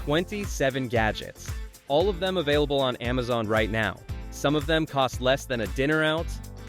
27 gadgets. All of them available on Amazon right now. Some of them cost less than a dinner out.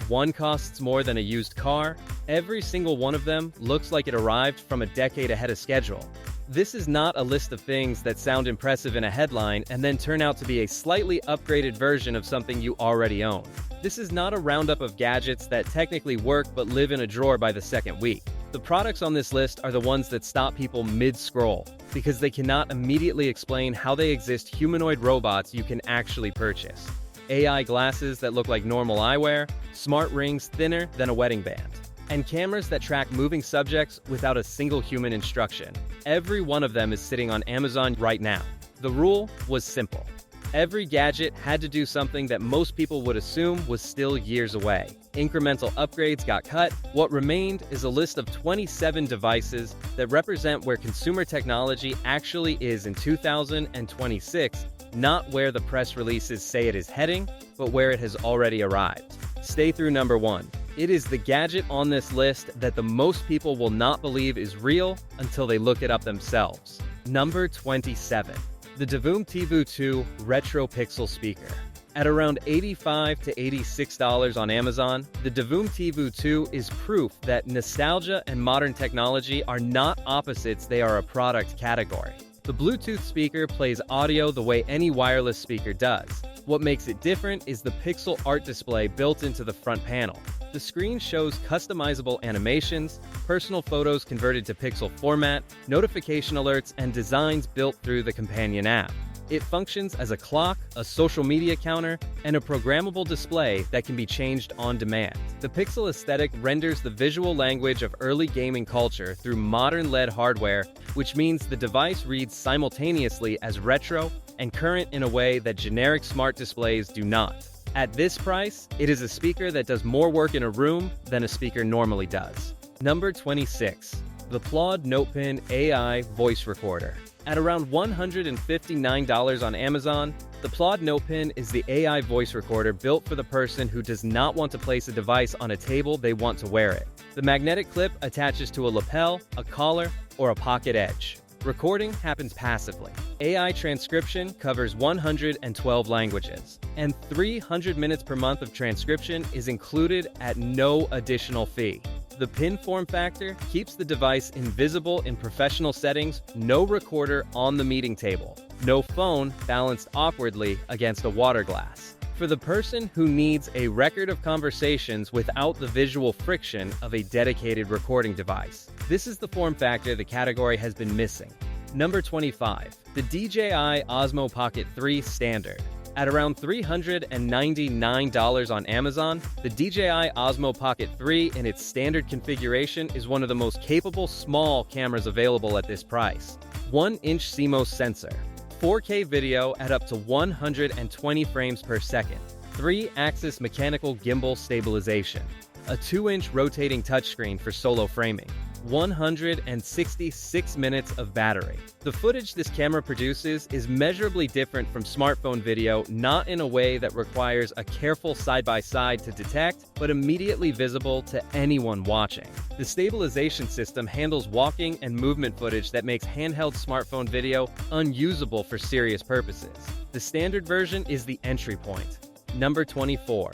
One costs more than a used car. Every single one of them looks like it arrived from a decade ahead of schedule. This is not a list of things that sound impressive in a headline and then turn out to be a slightly upgraded version of something you already own. This is not a roundup of gadgets that technically work but live in a drawer by the second week. The products on this list are the ones that stop people mid-scroll, because they cannot immediately explain how they exist humanoid robots you can actually purchase. AI glasses that look like normal eyewear, smart rings thinner than a wedding band, and cameras that track moving subjects without a single human instruction. Every one of them is sitting on Amazon right now. The rule was simple. Every gadget had to do something that most people would assume was still years away. Incremental upgrades got cut. What remained is a list of 27 devices that represent where consumer technology actually is in 2026, not where the press releases say it is heading, but where it has already arrived. Stay through number 1. It is the gadget on this list that the most people will not believe is real until they look it up themselves. Number 27. The Divoom TV 2 Retro Pixel Speaker. At around $85 to $86 on Amazon, the Divoom TV 2 is proof that nostalgia and modern technology are not opposites, they are a product category. The Bluetooth speaker plays audio the way any wireless speaker does. What makes it different is the pixel art display built into the front panel. The screen shows customizable animations, personal photos converted to pixel format, notification alerts, and designs built through the companion app. It functions as a clock, a social media counter, and a programmable display that can be changed on demand. The pixel aesthetic renders the visual language of early gaming culture through modern LED hardware, which means the device reads simultaneously as retro and current in a way that generic smart displays do not. At this price, it is a speaker that does more work in a room than a speaker normally does. Number 26. The PLAUD NotePin AI Voice Recorder. At around $159 on Amazon, the PLAUD NotePin is the AI voice recorder built for the person who does not want to place a device on a table, they want to wear it. The magnetic clip attaches to a lapel, a collar, or a pocket edge. Recording happens passively. AI transcription covers 112 languages, and 300 minutes per month of transcription is included at no additional fee. The pin form factor keeps the device invisible in professional settings, no recorder on the meeting table, no phone balanced awkwardly against a water glass. For the person who needs a record of conversations without the visual friction of a dedicated recording device. This is the form factor the category has been missing. Number 25. The DJI Osmo Pocket 3 Standard. At around $399 on Amazon, the DJI Osmo Pocket 3 in its standard configuration is one of the most capable small cameras available at this price. 1-inch CMOS sensor, 4K video at up to 120 frames per second, 3-axis mechanical gimbal stabilization, a 2-inch rotating touchscreen for solo framing, 166 minutes of battery. The footage this camera produces is measurably different from smartphone video, not in a way that requires a careful side-by-side to detect, but immediately visible to anyone watching. The stabilization system handles walking and movement footage that makes handheld smartphone video unusable for serious purposes. The standard version is the entry point. Number 24.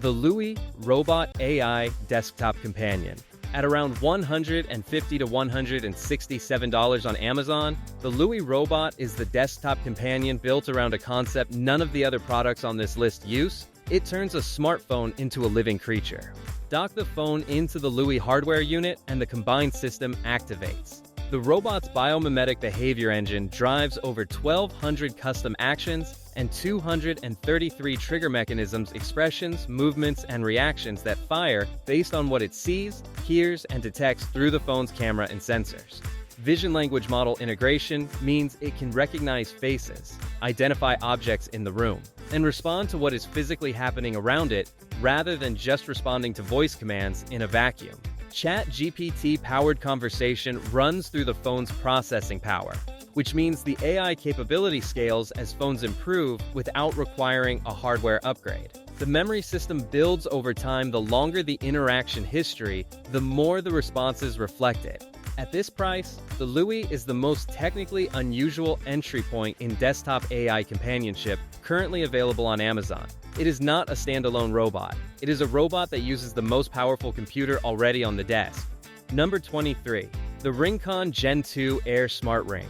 The LOOI Robot AI Desktop Companion. At around $150 to $167 on Amazon, the LOOI Robot is the desktop companion built around a concept none of the other products on this list use. It turns a smartphone into a living creature. Dock the phone into the LOOI hardware unit and the combined system activates. The robot's biomimetic behavior engine drives over 1,200 custom actions and 233 trigger mechanisms, expressions, movements, and reactions that fire based on what it sees, hears, and detects through the phone's camera and sensors. Vision language model integration means it can recognize faces, identify objects in the room, and respond to what is physically happening around it rather than just responding to voice commands in a vacuum. ChatGPT-powered conversation runs through the phone's processing power, which means the AI capability scales as phones improve without requiring a hardware upgrade. The memory system builds over time. The longer the interaction history, the more the responses reflect it. At this price, the LOOI is the most technically unusual entry point in desktop AI companionship currently available on Amazon. It is not a standalone robot. It is a robot that uses the most powerful computer already on the desk. Number 23. The RingConn Gen 2 Air Smart Ring.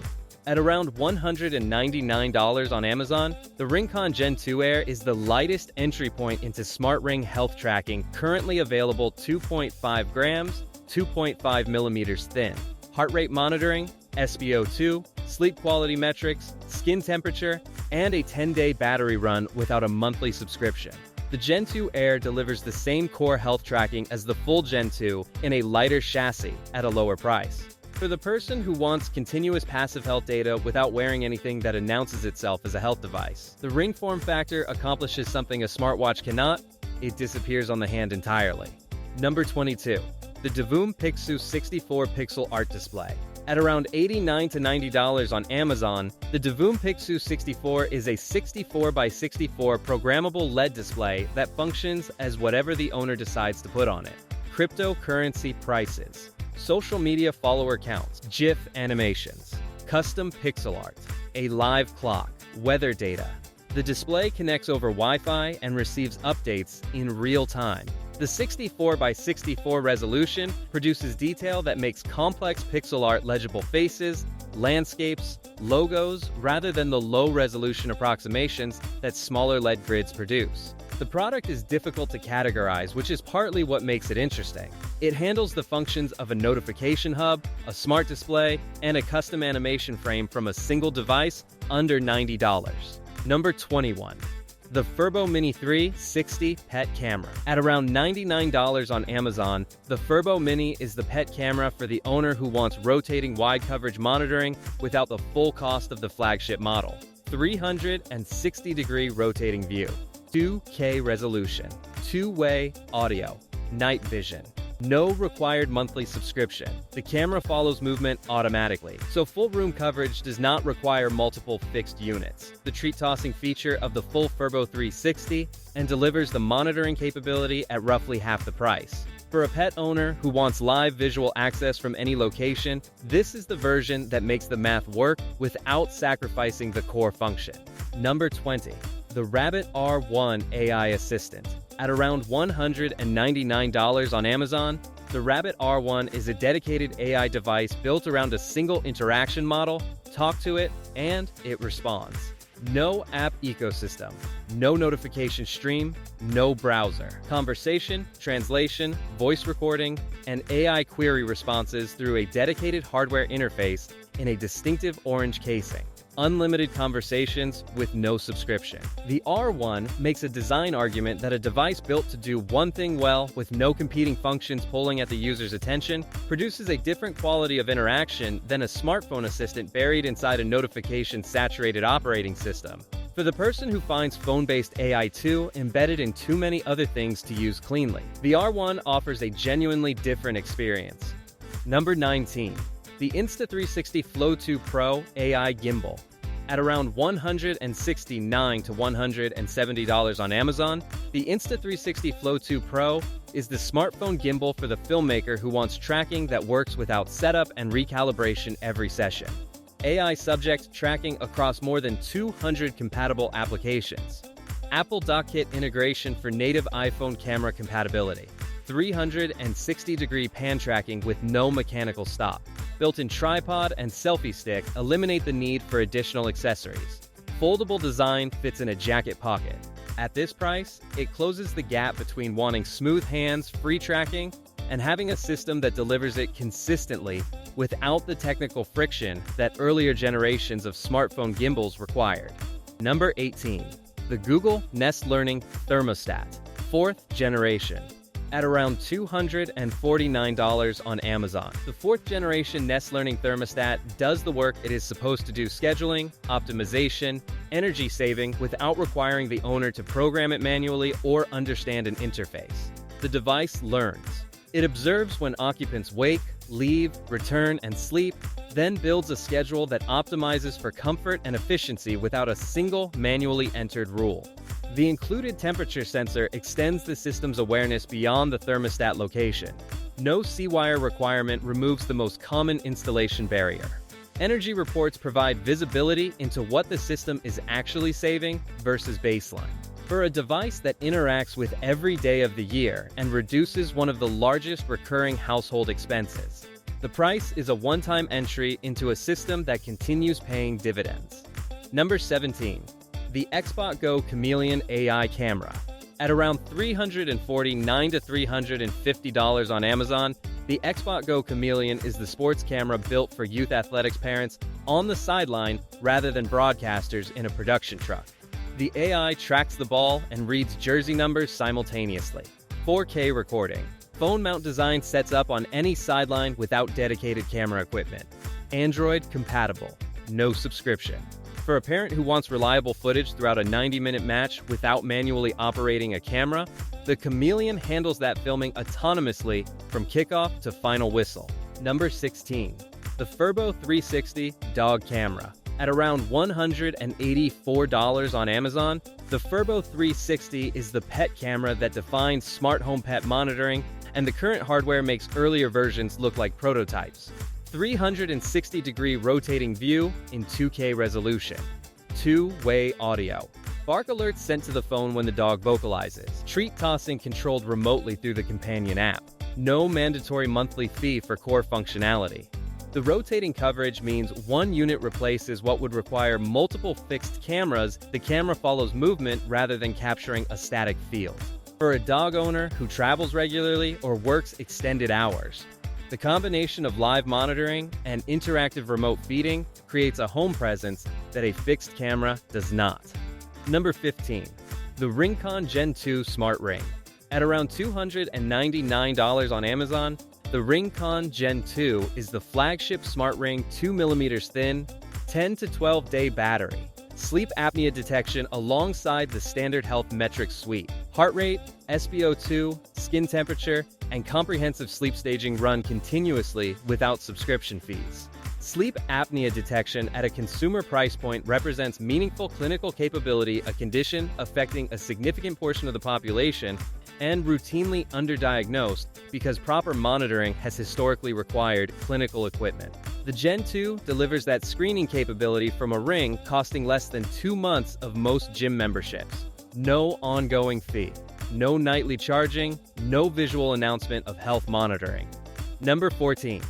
At around $199 on Amazon, the RingConn Gen 2 Air is the lightest entry point into smart ring health tracking currently available. 2.5 grams, 2.5 millimeters thin. Heart rate monitoring, SpO2, sleep quality metrics, skin temperature, and a 10-day battery run without a monthly subscription. The Gen 2 Air delivers the same core health tracking as the full Gen 2 in a lighter chassis at a lower price. For the person who wants continuous passive health data without wearing anything that announces itself as a health device, the Ring form factor accomplishes something a smartwatch cannot: it disappears on the hand entirely. Number 22. The Divoom Pixu 64-pixel art display. At around $89 to $90 on Amazon, the Divoom Pixu 64 is a 64x64 programmable LED display that functions as whatever the owner decides to put on it. Cryptocurrency prices, social media follower counts, GIF animations, custom pixel art, a live clock, weather data. The display connects over Wi-Fi and receives updates in real time. The 64x64 resolution produces detail that makes complex pixel art legible faces, landscapes, logos, rather than the low-resolution approximations that smaller LED grids produce. The product is difficult to categorize, which is partly what makes it interesting. It handles the functions of a notification hub, a smart display, and a custom animation frame from a single device under $90. Number 21. The Furbo Mini 360 Pet Camera. At around $99 on Amazon, the Furbo Mini is the pet camera for the owner who wants rotating wide coverage monitoring without the full cost of the flagship model. 360-degree rotating view, 2K resolution, two-way audio, night vision. No required monthly subscription. The camera follows movement automatically, so full room coverage does not require multiple fixed units. The treat-tossing feature of the full Furbo 360 and delivers the monitoring capability at roughly half the price. For a pet owner who wants live visual access from any location, this is the version that makes the math work without sacrificing the core function. Number 20. The Rabbit R1 AI Assistant. At around $199 on Amazon, the Rabbit R1 is a dedicated AI device built around a single interaction model. Talk to it, and it responds. No app ecosystem, no notification stream, no browser. Conversation, translation, voice recording, and AI query responses through a dedicated hardware interface in a distinctive orange casing. Unlimited conversations with no subscription. The R1 makes a design argument that a device built to do one thing well with no competing functions pulling at the user's attention produces a different quality of interaction than a smartphone assistant buried inside a notification-saturated operating system. For the person who finds phone-based AI too embedded in too many other things to use cleanly, the R1 offers a genuinely different experience. Number 19. The Insta360 Flow 2 Pro AI Gimbal. At around $169 to $170 on Amazon, the Insta360 Flow 2 Pro is the smartphone gimbal for the filmmaker who wants tracking that works without setup and recalibration every session. AI subject tracking across more than 200 compatible applications. Apple DocKit integration for native iPhone camera compatibility. 360-degree pan tracking with no mechanical stop. Built-in tripod and selfie stick eliminate the need for additional accessories. Foldable design fits in a jacket pocket. At this price, it closes the gap between wanting smooth hands-free tracking and having a system that delivers it consistently without the technical friction that earlier generations of smartphone gimbals required. Number 18. The Google Nest Learning Thermostat, 4th generation. At around $249 on Amazon. The 4th generation Nest Learning Thermostat does the work it is supposed to do: scheduling, optimization, energy saving without requiring the owner to program it manually or understand an interface. The device learns. It observes when occupants wake, leave, return, and sleep, then builds a schedule that optimizes for comfort and efficiency without a single manually entered rule. The included temperature sensor extends the system's awareness beyond the thermostat location. No C-wire requirement removes the most common installation barrier. Energy reports provide visibility into what the system is actually saving versus baseline. For a device that interacts with every day of the year and reduces one of the largest recurring household expenses, the price is a one-time entry into a system that continues paying dividends. Number 17. The XbotGo Chameleon AI Camera. At around $349 to $350 on Amazon, the XbotGo Chameleon is the sports camera built for youth athletics parents on the sideline rather than broadcasters in a production truck. The AI tracks the ball and reads jersey numbers simultaneously. 4K recording. Phone mount design sets up on any sideline without dedicated camera equipment. Android compatible. No subscription. For a parent who wants reliable footage throughout a 90-minute match without manually operating a camera, the Chameleon handles that filming autonomously from kickoff to final whistle. Number 16. The Furbo 360 Dog Camera. At around $184 on Amazon, the Furbo 360 is the pet camera that defines smart home pet monitoring, and the current hardware makes earlier versions look like prototypes. 360-degree rotating view in 2K resolution. Two-way audio. Bark alerts sent to the phone when the dog vocalizes. Treat tossing controlled remotely through the companion app. No mandatory monthly fee for core functionality. The rotating coverage means one unit replaces what would require multiple fixed cameras. The camera follows movement rather than capturing a static field. For a dog owner who travels regularly or works extended hours, the combination of live monitoring and interactive remote feeding creates a home presence that a fixed camera does not. Number 15. The RingConn Gen 2 Smart Ring. At around $299 on Amazon, the RingConn Gen 2 is the flagship smart ring 2mm thin, 10 to 12 day battery, sleep apnea detection alongside the standard health metrics suite. Heart rate, SpO2, skin temperature, and comprehensive sleep staging run continuously without subscription fees. Sleep apnea detection at a consumer price point represents meaningful clinical capability, a condition affecting a significant portion of the population and routinely underdiagnosed because proper monitoring has historically required clinical equipment. The Gen 2 delivers that screening capability from a ring costing less than 2 months of most gym memberships. No ongoing fee, no nightly charging, no visual announcement of health monitoring. Number 14.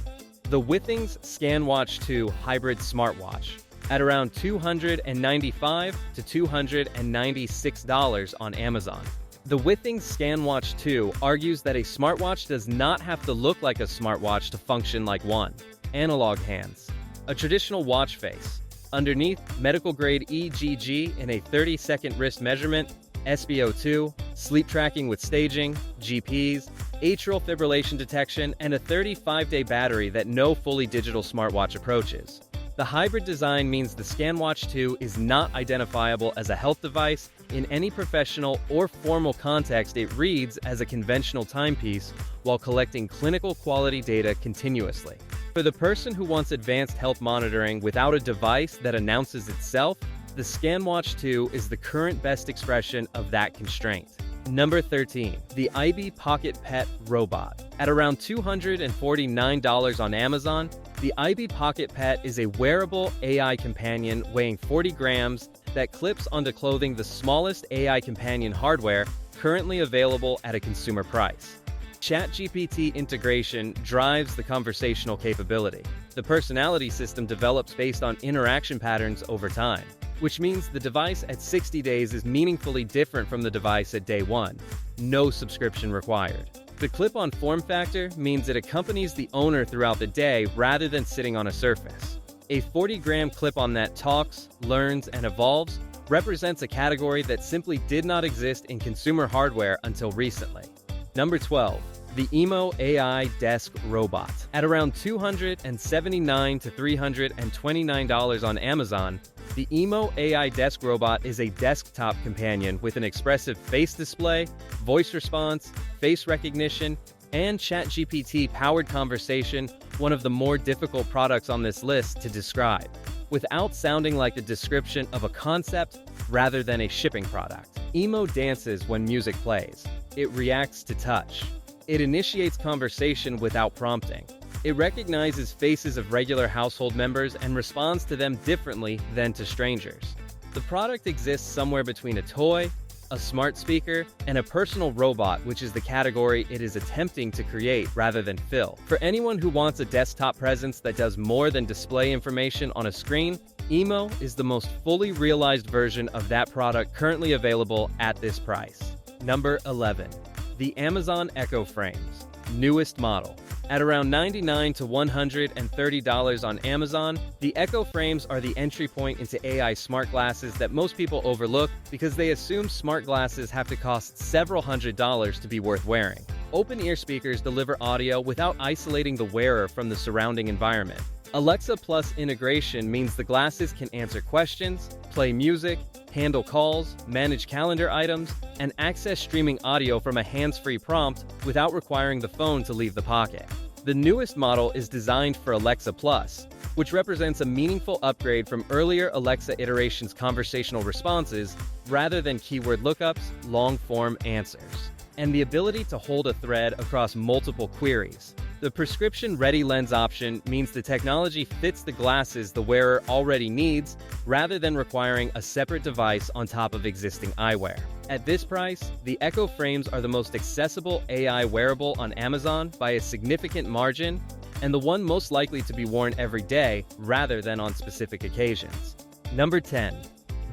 The Withings ScanWatch 2 Hybrid Smartwatch. At around $295 to $296 on Amazon. The Withings ScanWatch 2 argues that a smartwatch does not have to look like a smartwatch to function like one. Analog hands. A traditional watch face. Underneath, medical-grade EGG in a 30-second wrist measurement, SpO2, sleep tracking with staging, GPS, atrial fibrillation detection, and a 35-day battery that no fully digital smartwatch approaches. The hybrid design means the ScanWatch 2 is not identifiable as a health device. In any professional or formal context, it reads as a conventional timepiece while collecting clinical quality data continuously. For the person who wants advanced health monitoring without a device that announces itself, the ScanWatch 2 is the current best expression of that constraint. Number 13. The Aibi Pocket Pet Robot. At around $249 on Amazon, the Aibi Pocket Pet is a wearable AI companion weighing 40 grams that clips onto clothing, the smallest AI companion hardware currently available at a consumer price. ChatGPT integration drives the conversational capability. The personality system develops based on interaction patterns over time, which means the device at 60 days is meaningfully different from the device at day 1. No subscription required. The clip-on form factor means it accompanies the owner throughout the day rather than sitting on a surface. A 40-gram clip-on that talks, learns, and evolves represents a category that simply did not exist in consumer hardware until recently. Number 12. The EMO AI Desk Robot. At around $279 to $329 on Amazon, the EMO AI Desk Robot is a desktop companion with an expressive face display, voice response, face recognition, and ChatGPT-powered conversation, one of the more difficult products on this list to describe, without sounding like the description of a concept rather than a shipping product. EMO dances when music plays. It reacts to touch. It initiates conversation without prompting. It recognizes faces of regular household members and responds to them differently than to strangers. The product exists somewhere between a toy, a smart speaker, and a personal robot, which is the category it is attempting to create rather than fill. For anyone who wants a desktop presence that does more than display information on a screen, EMO is the most fully realized version of that product currently available at this price. Number 11. The Amazon Echo Frames. Newest model. At around $99 to $130 on Amazon, the Echo Frames are the entry point into AI smart glasses that most people overlook because they assume smart glasses have to cost several $100s to be worth wearing. Open-ear speakers deliver audio without isolating the wearer from the surrounding environment. Alexa Plus integration means the glasses can answer questions, play music, handle calls, manage calendar items, and access streaming audio from a hands-free prompt without requiring the phone to leave the pocket. The newest model is designed for Alexa Plus, which represents a meaningful upgrade from earlier Alexa iterations' conversational responses rather than keyword lookups, long-form answers, and the ability to hold a thread across multiple queries. The prescription-ready lens option means the technology fits the glasses the wearer already needs, rather than requiring a separate device on top of existing eyewear. At this price, the Echo Frames are the most accessible AI wearable on Amazon by a significant margin, and the one most likely to be worn every day rather than on specific occasions. Number 10.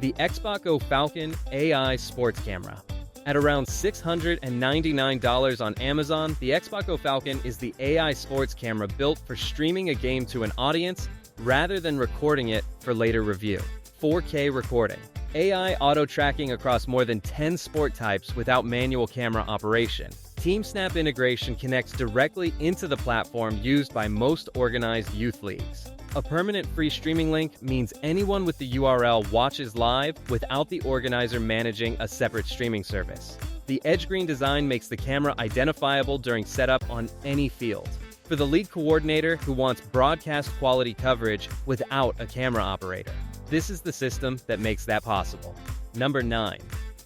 The XbotGo Falcon AI Sports Camera. At around $699 on Amazon, the XbotGo Falcon is the AI sports camera built for streaming a game to an audience rather than recording it for later review. 4K recording. AI auto-tracking across more than 10 sport types without manual camera operation. TeamSnap integration connects directly into the platform used by most organized youth leagues. A permanent free streaming link means anyone with the URL watches live without the organizer managing a separate streaming service. The edge green design makes the camera identifiable during setup on any field. For the league coordinator who wants broadcast quality coverage without a camera operator, this is the system that makes that possible. Number 9.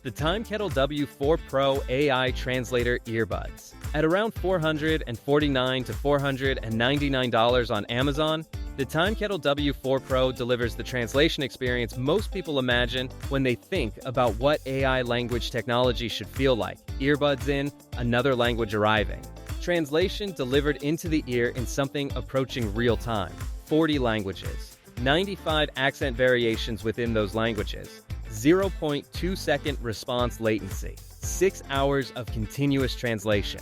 The Timekettle W4 Pro AI Translator Earbuds. At around $449 to $499 on Amazon, the Timekettle W4 Pro delivers the translation experience most people imagine when they think about what AI language technology should feel like. Earbuds in, another language arriving. Translation delivered into the ear in something approaching real time. 40 languages. 95 accent variations within those languages. 0.2-second response latency. 6 hours of continuous translation.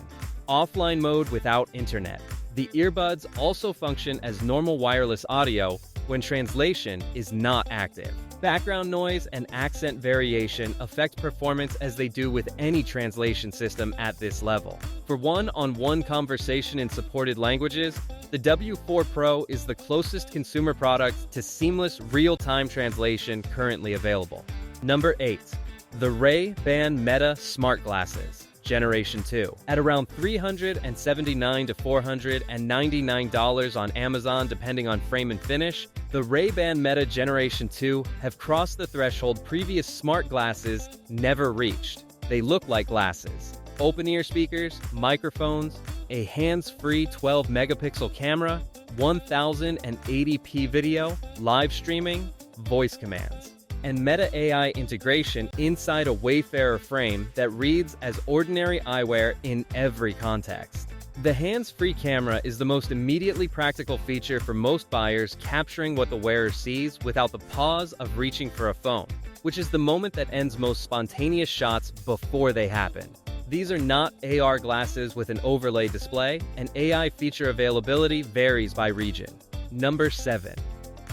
Offline mode without internet. The earbuds also function as normal wireless audio when translation is not active. Background noise and accent variation affect performance as they do with any translation system at this level. For one-on-one conversation in supported languages, the W4 Pro is the closest consumer product to seamless real-time translation currently available. Number 8. The Ray-Ban Meta Smart Glasses. Generation 2. At around $379 to $499 on Amazon depending on frame and finish, the Ray-Ban Meta Generation 2 have crossed the threshold previous smart glasses never reached. They look like glasses. Open-ear speakers, microphones, a hands-free 12-megapixel camera, 1080p video, live streaming, voice commands, and Meta AI integration inside a Wayfarer frame that reads as ordinary eyewear in every context. The hands-free camera is the most immediately practical feature for most buyers, capturing what the wearer sees without the pause of reaching for a phone, which is the moment that ends most spontaneous shots before they happen. These are not AR glasses with an overlay display, and AI feature availability varies by region. Number 7.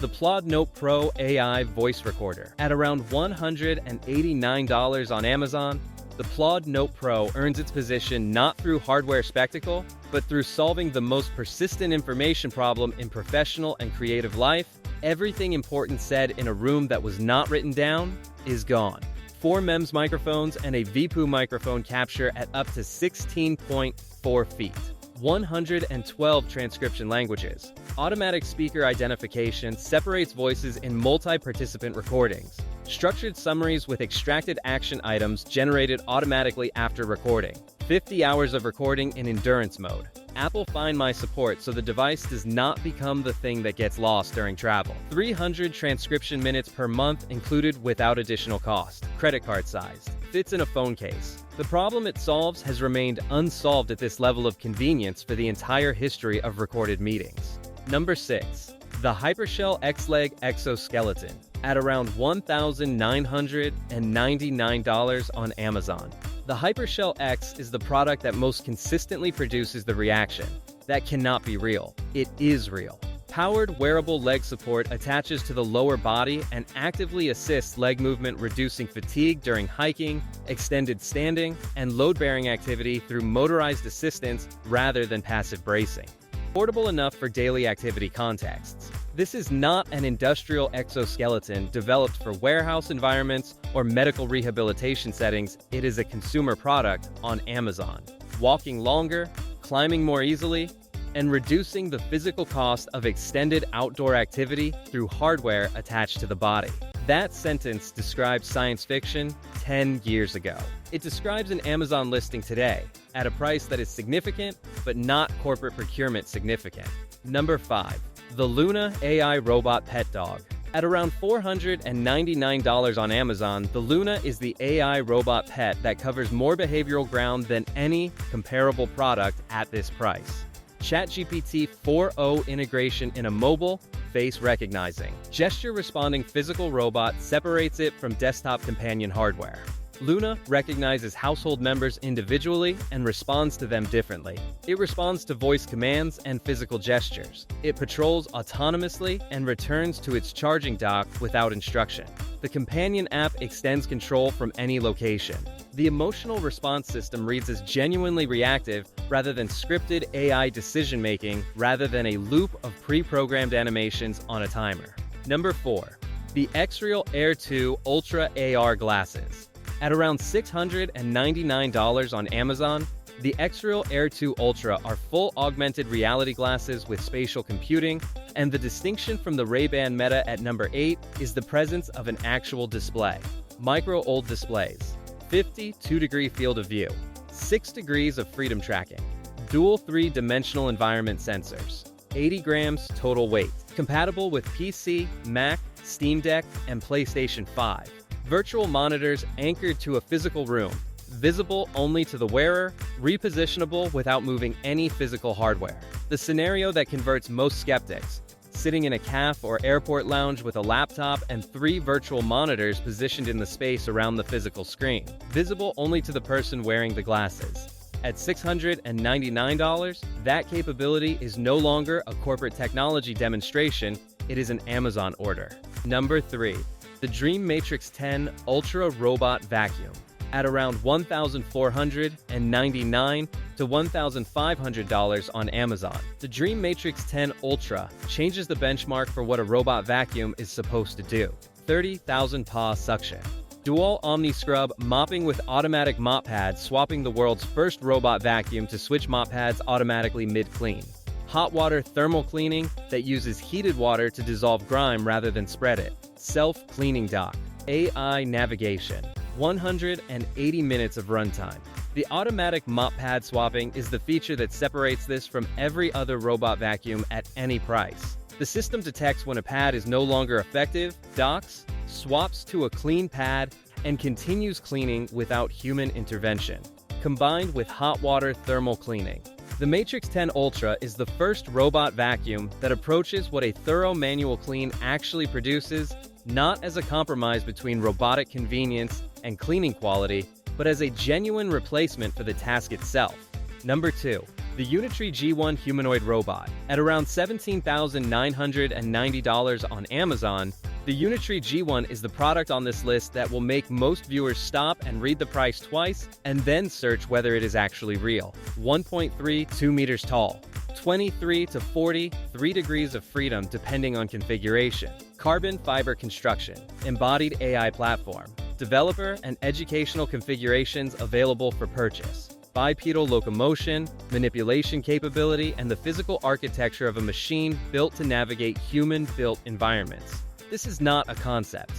The PLAUD Note Pro AI Voice Recorder. At around $189 on Amazon, the PLAUD Note Pro earns its position not through hardware spectacle, but through solving the most persistent information problem in professional and creative life. Everything important said in a room that was not written down is gone. 4 MEMS microphones and a VPU microphone capture at up to 16.4 feet. 112 transcription languages. Automatic speaker identification separates voices in multi-participant recordings. Structured summaries with extracted action items generated automatically after recording. 50 hours of recording in endurance mode. Apple Find My support so the device does not become the thing that gets lost during travel. 300 transcription minutes per month included without additional cost. Credit card sized. Fits in a phone case. The problem it solves has remained unsolved at this level of convenience for the entire history of recorded meetings. Number 6. The Hypershell X Leg Exoskeleton, at around $1,999 on Amazon. The Hypershell X is the product that most consistently produces the reaction. That cannot be real. It is real. Powered wearable leg support attaches to the lower body and actively assists leg movement, reducing fatigue during hiking, extended standing, and load-bearing activity through motorized assistance rather than passive bracing. Portable enough for daily activity contexts. This is not an industrial exoskeleton developed for warehouse environments or medical rehabilitation settings. It is a consumer product on Amazon. Walking longer, climbing more easily, and reducing the physical cost of extended outdoor activity through hardware attached to the body. That sentence describes science fiction 10 years ago. It describes an Amazon listing today, at a price that is significant, but not corporate procurement significant. Number 5. The Loona AI Robot Pet Dog. At around $499 on Amazon, the Loona is the AI robot pet that covers more behavioral ground than any comparable product at this price. ChatGPT 4.0 integration in a mobile, face-recognizing, gesture-responding physical robot separates it from desktop companion hardware. Loona recognizes household members individually and responds to them differently. It responds to voice commands and physical gestures. It patrols autonomously and returns to its charging dock without instruction. The companion app extends control from any location. The emotional response system reads as genuinely reactive rather than scripted AI decision-making, rather than a loop of pre-programmed animations on a timer. Number 4. The XREAL Air 2 Ultra AR Glasses. At around $699 on Amazon, the XREAL Air 2 Ultra are full augmented reality glasses with spatial computing, and the distinction from the Ray-Ban Meta at number 8 is the presence of an actual display. Micro-OLED displays, 52-degree field of view, 6 degrees of freedom tracking, dual 3-dimensional environment sensors, 80 grams total weight, compatible with PC, Mac, Steam Deck, and PlayStation 5. Virtual monitors anchored to a physical room, visible only to the wearer, repositionable without moving any physical hardware. The scenario that converts most skeptics: sitting in a cafe or airport lounge with a laptop and 3 virtual monitors positioned in the space around the physical screen, visible only to the person wearing the glasses. At $699, that capability is no longer a corporate technology demonstration, it is an Amazon order. Number 3. The Dreame Matrix 10 Ultra Robot Vacuum. At around $1,499 to $1,500 on Amazon. The Dreame Matrix 10 Ultra changes the benchmark for what a robot vacuum is supposed to do. 30,000 paw suction. Dual Omni Scrub mopping with automatic mop pads, swapping the world's first robot vacuum to switch mop pads automatically mid-clean. Hot water thermal cleaning that uses heated water to dissolve grime rather than spread it. Self-cleaning dock. AI navigation. 180 minutes of runtime. The automatic mop pad swapping is the feature that separates this from every other robot vacuum at any price. The system detects when a pad is no longer effective, docks, swaps to a clean pad, and continues cleaning without human intervention. Combined with hot water thermal cleaning. The Matrix 10 Ultra is the first robot vacuum that approaches what a thorough manual clean actually produces, not as a compromise between robotic convenience and cleaning quality, but as a genuine replacement for the task itself. Number 2. The Unitree G1 Humanoid Robot. At around $17,990 on Amazon, the Unitree G1 is the product on this list that will make most viewers stop and read the price twice and then search whether it is actually real. 1.32 meters tall. 23 to 43 degrees of freedom depending on configuration. Carbon fiber construction. Embodied AI platform. Developer and educational configurations available for purchase. Bipedal locomotion, manipulation capability, and the physical architecture of a machine built to navigate human-built environments. This is not a concept.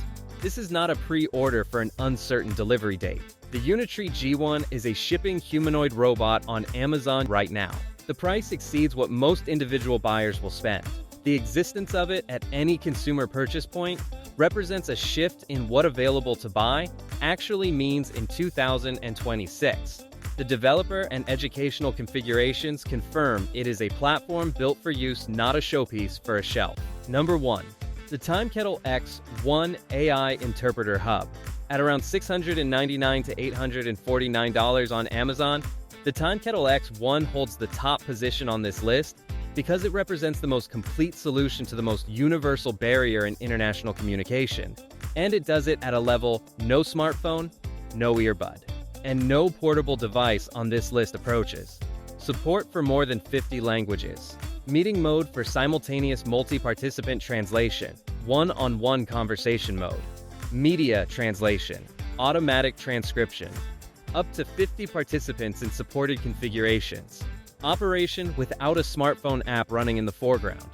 This is not a pre-order for an uncertain delivery date. The Unitree G1 is a shipping humanoid robot on Amazon right now. The price exceeds what most individual buyers will spend. The existence of it at any consumer purchase point represents a shift in what available to buy actually means in 2026. The developer and educational configurations confirm it is a platform built for use, not a showpiece for a shelf. Number 1. The Timekettle X1 AI Interpreter Hub. At around $699 to $849 on Amazon, the Timekettle X1 holds the top position on this list because it represents the most complete solution to the most universal barrier in international communication. And it does it at a level no smartphone, no earbud, and no portable device on this list approaches. Support for more than 50 languages. Meeting mode for simultaneous multi-participant translation. One-on-one conversation mode. Media translation. Automatic transcription. Up to 50 participants in supported configurations. Operation without a smartphone app running in the foreground.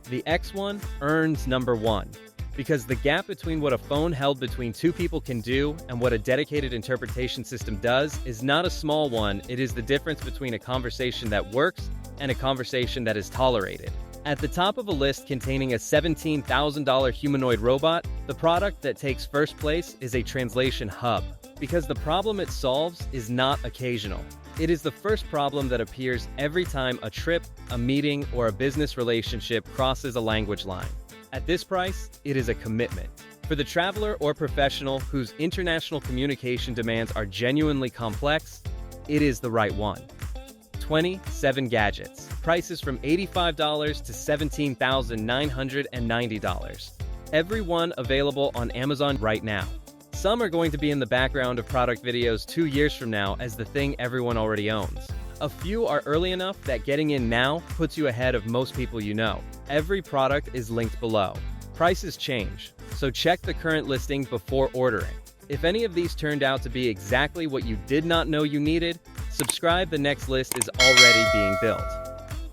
The X1 earns number 1 because the gap between what a phone held between two people can do and what a dedicated interpretation system does is not a small one. It is the difference between a conversation that works and a conversation that is tolerated. At the top of a list containing a $17,000 humanoid robot, the product that takes first place is a translation hub, because the problem it solves is not occasional. It is the first problem that appears every time a trip, a meeting, or a business relationship crosses a language line. At this price, it is a commitment. For the traveler or professional whose international communication demands are genuinely complex, it is the right one. 27 gadgets. Prices from $85 to $17,990. Every one available on Amazon right now. Some are going to be in the background of product videos 2 years from now as the thing everyone already owns. A few are early enough that getting in now puts you ahead of most people you know. Every product is linked below. Prices change, so check the current listing before ordering. If any of these turned out to be exactly what you did not know you needed, subscribe. The next list is already being built.